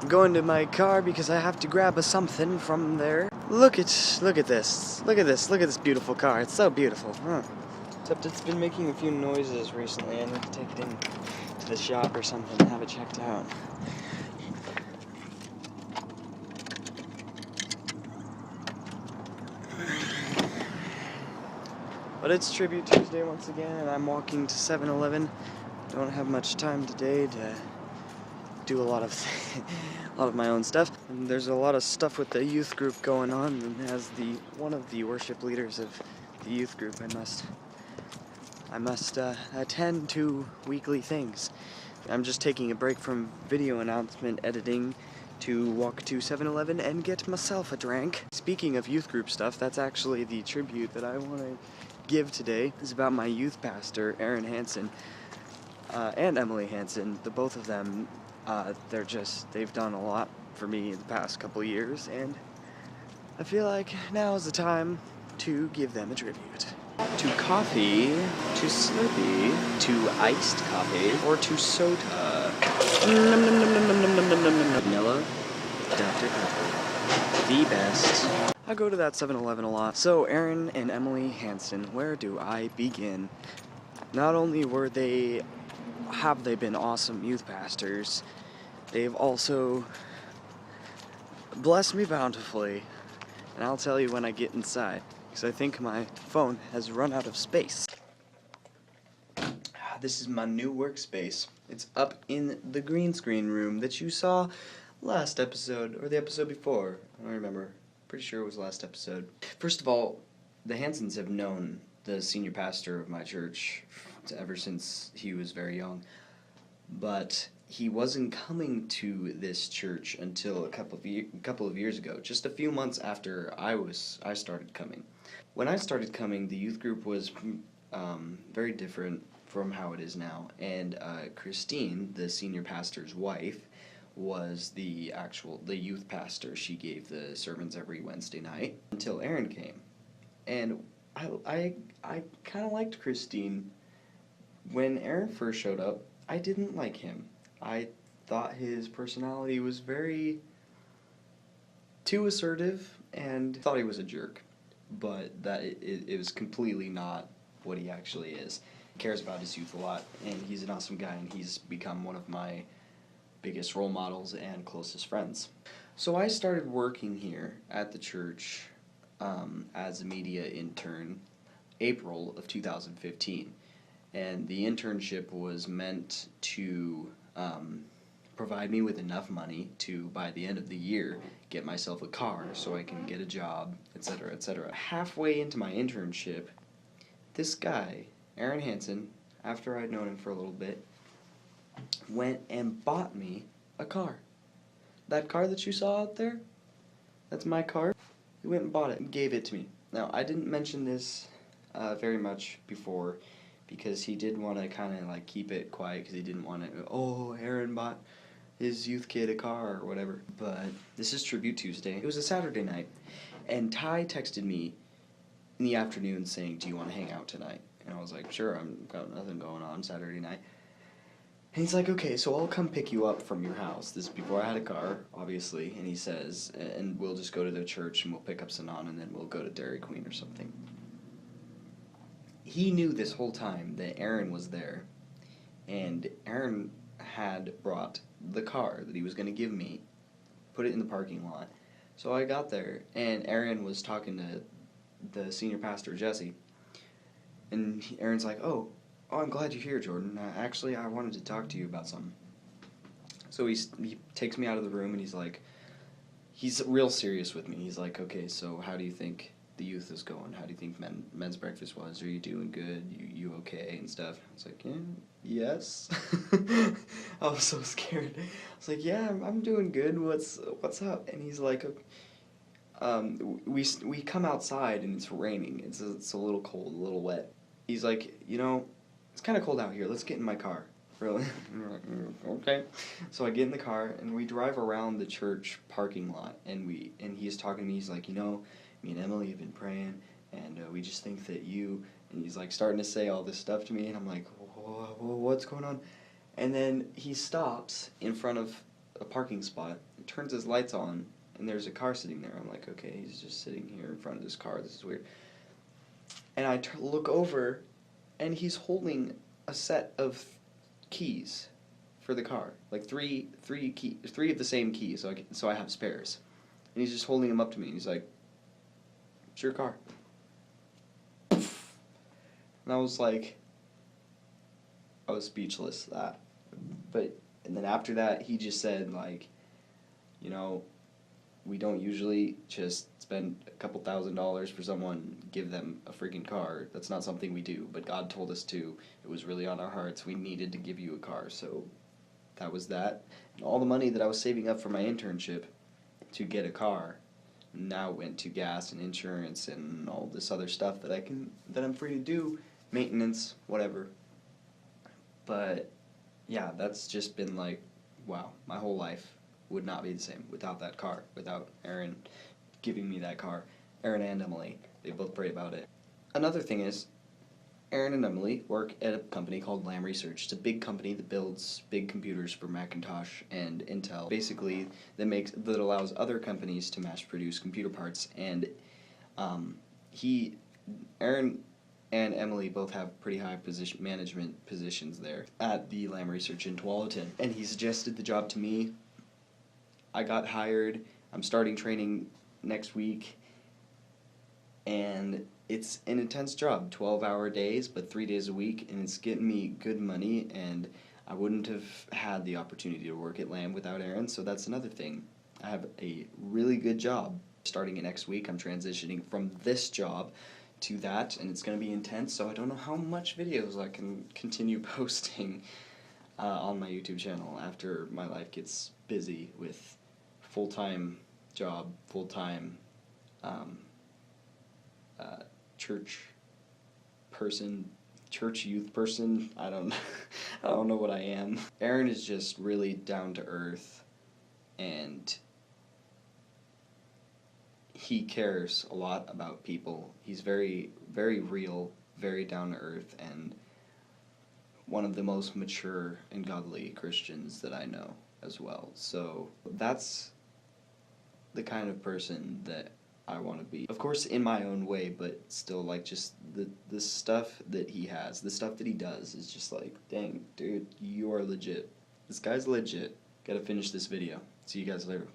I'm going to my car because I have to grab a something from there. Look at this. Look at this beautiful car. It's so beautiful. Huh. Except it's been making a few noises recently. I need to take it in to the shop or something and have it checked out. But it's Tribute Tuesday once again, and I'm walking to 7-Eleven. Don't have much time today to do a lot of my own stuff. And there's a lot of stuff with the youth group going on, and as one of the worship leaders of the youth group, I must attend to weekly things. I'm just taking a break from video announcement editing to walk to 7-Eleven and get myself a drink. Speaking of youth group stuff, that's actually the tribute that I want to give today. It's about my youth pastor, Aaron Hanson, and Emily Hanson. The both of them, they've done a lot for me in the past couple years, and I feel like now is the time to give them a tribute. To coffee, to Slurpee, to iced coffee, or to soda. Vanilla, Dr. Pepper, the best. I go to that 7-Eleven a lot. So Aaron and Emily Hanson, where do I begin? Not only have they been awesome youth pastors, they've also blessed me bountifully. And I'll tell you when I get inside, because I think my phone has run out of space. This is my new workspace. It's up in the green screen room that you saw last episode, or the episode before. I don't remember. Pretty sure it was last episode. First of all, the Hansons have known the senior pastor of my church ever since he was very young. But he wasn't coming to this church until a couple of years ago, just a few months after I started coming. When I started coming, the youth group was very different from how it is now, and Christine, the senior pastor's wife, was the youth pastor. She gave the sermons every Wednesday night until Aaron came, and I kind of liked Christine. When Aaron first showed up, I didn't like him. I thought his personality was very too assertive, and thought he was a jerk, but that it was completely not what he actually is. He cares about his youth a lot, and he's an awesome guy, and he's become one of my biggest role models and closest friends. So I started working here at the church as a media intern April of 2015, and the internship was meant to provide me with enough money to, by the end of the year, get myself a car so I can get a job, etc., etc. Halfway into my internship, this guy, Aaron Hanson, after I'd known him for a little bit, went and bought me a car. That car that you saw out there, that's my car. He went and bought it and gave it to me. Now, I didn't mention this very much before, because he did want to kind of like keep it quiet, because he didn't want to, oh, Aaron bought his youth kid a car or whatever. But this is Tribute Tuesday. It was a Saturday night, and Ty texted me in the afternoon saying, do you want to hang out tonight? And I was like, sure, I've got nothing going on Saturday night. And he's like, okay, so I'll come pick you up from your house. This is before I had a car, obviously. And he says, and we'll just go to the church and we'll pick up Sanan, and then we'll go to Dairy Queen or something. He knew this whole time that Aaron was there, and Aaron had brought the car that he was going to give me, put it in the parking lot. So I got there, and Aaron was talking to the senior pastor, Jesse, and Aaron's like, oh, I'm glad you're here, Jordan. Actually, I wanted to talk to you about something. So he takes me out of the room, and he's real serious with me. He's like, okay, so how do you think the youth is going? How do you think men's breakfast was? Are you doing good? You okay and stuff? I was like, yeah, yes. I was so scared. I was like, yeah, I'm doing good. What's up? And he's like, we come outside and it's raining. It's a little cold, a little wet. He's like, it's kind of cold out here. Let's get in my car. Really? Okay. So I get in the car and we drive around the church parking lot, and he's talking to me. He's like, me and Emily have been praying, and we just think that you, and he's like starting to say all this stuff to me, and I'm like, whoa, what's going on? And then he stops in front of a parking spot, turns his lights on, and there's a car sitting there. I'm like, okay, he's just sitting here in front of this car. This is weird. And I look over, and he's holding a set of keys for the car, like three of the same keys, so I have spares. And he's just holding them up to me, and he's like, "It's your car." And I was like, I was speechless. And then after that, he just said, like, you know, we don't usually just spend a couple $1,000s for someone, give them a freaking car. That's not something we do, but God told us to. It was really on our hearts. We needed to give you a car, so that was that. And all the money that I was saving up for my internship to get a car now went to gas and insurance and all this other stuff that I'm free to do, maintenance, whatever. But yeah, that's just been like, wow, my whole life would not be the same without that car, without Aaron giving me that car. Aaron and Emily, they both pray about it. Another thing is, Aaron and Emily work at a company called Lam Research. It's a big company that builds big computers for Macintosh and Intel. Basically, that allows other companies to mass produce computer parts. And Aaron and Emily both have pretty high management positions there at the Lam Research in Tualatin. And he suggested the job to me. I got hired. I'm starting training next week. And it's an intense job, 12-hour days, but 3 days a week, and it's getting me good money, and I wouldn't have had the opportunity to work at Lam without Aaron, so that's another thing. I have a really good job. Starting next week, I'm transitioning from this job to that, and it's going to be intense, so I don't know how much videos I can continue posting on my YouTube channel after my life gets busy with full-time job, full-time church youth person. I don't know what I am. Aaron is just really down to earth, and he cares a lot about people. He's very, very real, very down to earth, and one of the most mature and godly Christians that I know as well. So that's the kind of person that I want to be. Of course, in my own way, but still, like, just the stuff that he has, the stuff that he does is just like, dang, dude, you are legit. This guy's legit. Gotta finish this video. See you guys later.